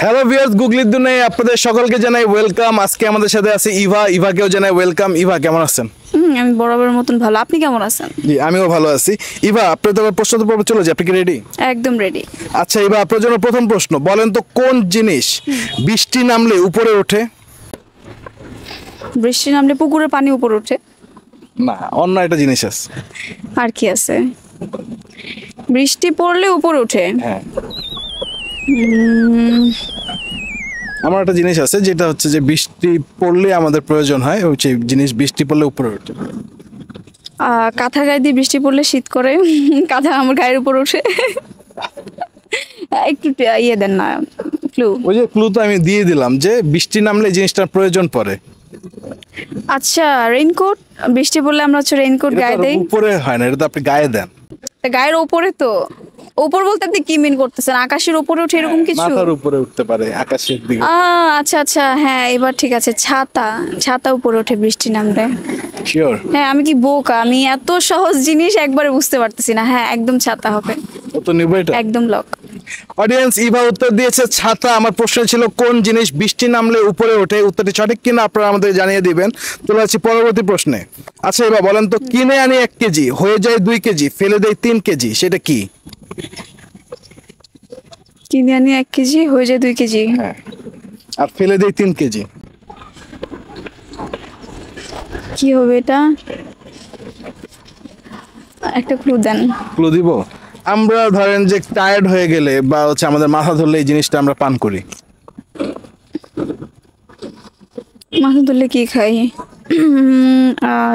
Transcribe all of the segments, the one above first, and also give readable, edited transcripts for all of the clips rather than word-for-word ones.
Hello viewers, গুগলির দুনিয়ায় আপনাদের সকলকে জানাই ওয়েলকাম। আজকে আমাদের সাথে আছে ইভাকেও জানাই ওয়েলকাম। ইভা, কেমন আছেন? আমি বরাবরের মতন ভালো। আপনি কেমন আছেন? জি, আমিও ভালো আছি। ইভা, আপনার তো প্রশ্ন তো পর্ব চলে যায়, আপনি কি রেডি? একদম রেডি। আচ্ছা ইভা, আপনার জন্য প্রথম প্রশ্ন, বলেন তো কোন জিনিস বৃষ্টি নামলে উপরে ওঠে? বৃষ্টি নামলে পুকুরের পানি উপরে ওঠে। না, অন্য একটা জিনিস আছে। আর কি আছে? বৃষ্টি পড়লে উপরে ওঠে। হ্যাঁ, আমার একটা জিনিস আছে যেটা হচ্ছে যে বৃষ্টি পড়লে আমাদের প্রয়োজন হয়, ওই যে জিনিস বৃষ্টি পড়লে উপরে ওঠে। কাঁথা গায়ে দিয়ে বৃষ্টি পড়লে শীত করে। কাঁথা আমার গায়ের উপর ওঠে। একটু ইয়ে দেন না, ক্লু। ওই যে ক্লু তো আমি দিয়ে দিলাম যে বৃষ্টি নামলে এই জিনিসটার প্রয়োজন পড়ে। আচ্ছা, রেইনকোট। বৃষ্টি পড়লে আমরা হচ্ছে রেইনকোট গায়ে দেই। উপরে হয় না, এটা তো আপনি গায়ে দেন। গায়ের ওপরে তো। উপর বলতে আপনি কি মিন করতেছেন? আকাশের উপরে ওঠে এরকম কিছু? মাথার উপরে উঠতে পারে, আকাশের দিকে। আচ্ছা আচ্ছা, হ্যাঁ এবার ঠিক আছে। ছাতা। ছাতা উপরে ওঠে বৃষ্টি নামলে। শিওর? হ্যাঁ, আমি কি বোকা? আমি এত সহজ জিনিস একবারে বুঝতে পারতেছি না। হ্যাঁ, একদম ছাতা হবে। ও তো নিব এটা। একদম লক। অডিয়েন্স, ইভা উত্তর দিয়েছে ছাতা। আমার প্রশ্ন ছিল কোন জিনিস বৃষ্টি নামলে উপরে ওঠে। উত্তরটি সঠিক কিনা আপনারা আমাদের জানিয়ে দিবেন। চলে যাচ্ছি পরবর্তী প্রশ্নে। আচ্ছা এবার বলেন তো, কিনে আনি 1 কেজি, হয়ে যায় 2 কেজি, ফেলে দেয় 3 কেজি, সেটা কি? কিনে আনি 1 কেজি, হয়ে যায় 2 কেজি। হ্যাঁ, আর ফেলে দেয় 3 কেজি। কি হবে এটা? একটা ক্লু দেন। ক্লু দিব? আমরা ধরেন যে টায়ার্ড হয়ে গেলে বা হচ্ছে আমাদের মাথা ধরলে এই জিনিসটা আমরা পান করি। মাথা তুললে কি খাই?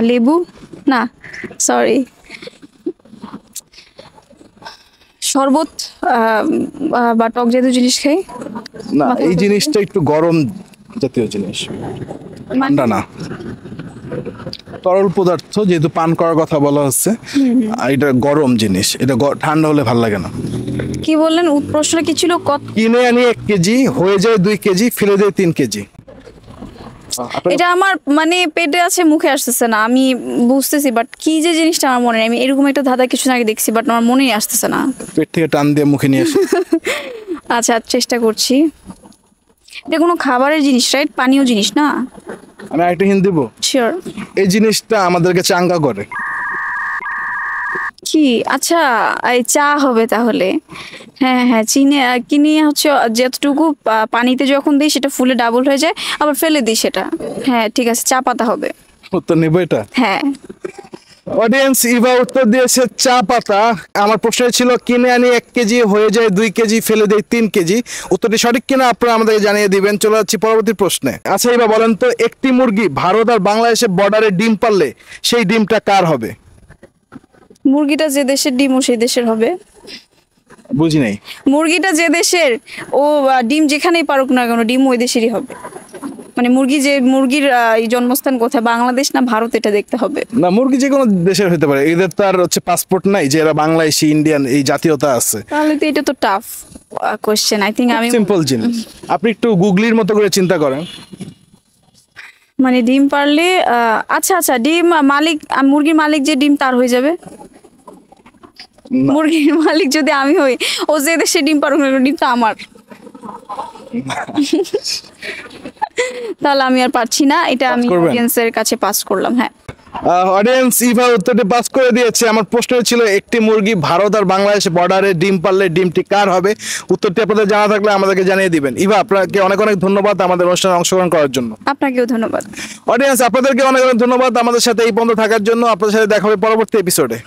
লেবু? না, সরি, শরবত। বা টক জাতীয় জিনিস খাই। না, এই জিনিসটা একটু গরম জাতীয় জিনিস, ঠান্ডা না। তরল পদার্থ, যেহেতু পান করার কথা বলা হচ্ছে, এটা গরম জিনিস, এটা ঠান্ডা হলে ভালো লাগে না। কি বললেন? প্রশ্নটা কি ছিল? কিনে আনি 1 কেজি, হয়ে যায় 2 কেজি, ফেলে দেয় 3 কেজি। এটা আমার মানে পেটে আছে, মুখে আসতেছে না। আমি বুঝতেছি, বাট কি যে জিনিসটা আমার মনে নেই। আমি এরকম একটা ধাঁধা কিছু আগে দেখছি, বাট আমার মনেই আসতেছে না। পেট থেকে টান দিয়ে মুখে নিয়ে আসে। আচ্ছা, চেষ্টা করছি। এটা কোনো খাবারের জিনিস, রাইট? পানীয় জিনিস না? আমি আরেকটা হিন্ট দিব। শিওর। এই জিনিসটা আমাদেরকে চাঙ্গা করে। কি? আচ্ছা, এই চা হবে তাহলে। হ্যাঁ হ্যাঁ, চিনি হচ্ছে যতটুকু পানিতে যখন দিই সেটা ফুলে ডাবল হয়ে যায়, আবার ফেলে দিই সেটা। হ্যাঁ ঠিক আছে, চা পাতা হবে। উত্তর নিব এটা। হ্যাঁ। অডিয়েন্স, ইভা উত্তর দিয়েছে চা পাতা। আমার প্রশ্ন ছিল কিনে আনি 1 কেজি, হয়ে যায় 2 কেজি, ফেলে দেয় 3 কেজি। উত্তরটি সঠিক কিনা আপনারা আমাদেরকে জানিয়ে দিবেন। চলে যাচ্ছি পরবর্তী প্রশ্নে। আচ্ছা ইভা বলেন তো, একটি মুরগি ভারত আর বাংলাদেশের বর্ডারে ডিম পারলে সেই ডিমটা কার হবে? মুরগিটা যে দেশের, ডিমও সেই দেশের হবে। বুঝি নাই। মুরগিটা যে দেশের, ও ডিম যেখানেই পারুক না কেন, ডিম ওই দেশেরই হবে। মানে মুরগির এই জন্মস্থান কোথায়, বাংলাদেশ না ভারত, এটা দেখতে হবে। না, মুরগি যে কোনো দেশের হতে পারে, এদের তো আর হচ্ছে পাসপোর্ট নাই যে এরা বাংলাদেশি, ইন্ডিয়ান এই জাতীয়তা আছে। তাহলে তো এটা তো টাফ কোশ্চেন। আই থিঙ্ক আমি সিম্পল জিনিস, আপনি একটু গুগলির মতো করে চিন্তা করেন। মানে ডিম পারলে আচ্ছা আচ্ছা, ডিম মালিক, মুরগির মালিক যে ডিম তার হয়ে যাবে। মুরগির মালিক যদি আমি হই, ও যে দেশে ডিম পারুক না, ডিম তো আমার। তাহলে আমি আর পারছি না, এটা আমি অডিয়েন্সের কাছে পাস করলাম। হ্যাঁ, অডিয়েন্স, ইভা উত্তরটি পাস করে দিয়েছে। আমার প্রশ্ন ছিল একটি মুরগি ভারত আর বাংলাদেশ বর্ডারে ডিম পারলে ডিমটি কার হবে। উত্তরটি আপনাদের জানা থাকলে আমাদেরকে জানিয়ে দিবেন। ইভা, আপনাকে অনেক অনেক ধন্যবাদ আমাদের অনুষ্ঠানে অংশগ্রহণ করার জন্য। আপনাকেও ধন্যবাদ। অডিয়েন্স, আপনাদেরকে অনেক অনেক ধন্যবাদ আমাদের সাথে এই পর্যন্ত থাকার জন্য। আপনাদের সাথে দেখা হবে পরবর্তী এপিসোডে।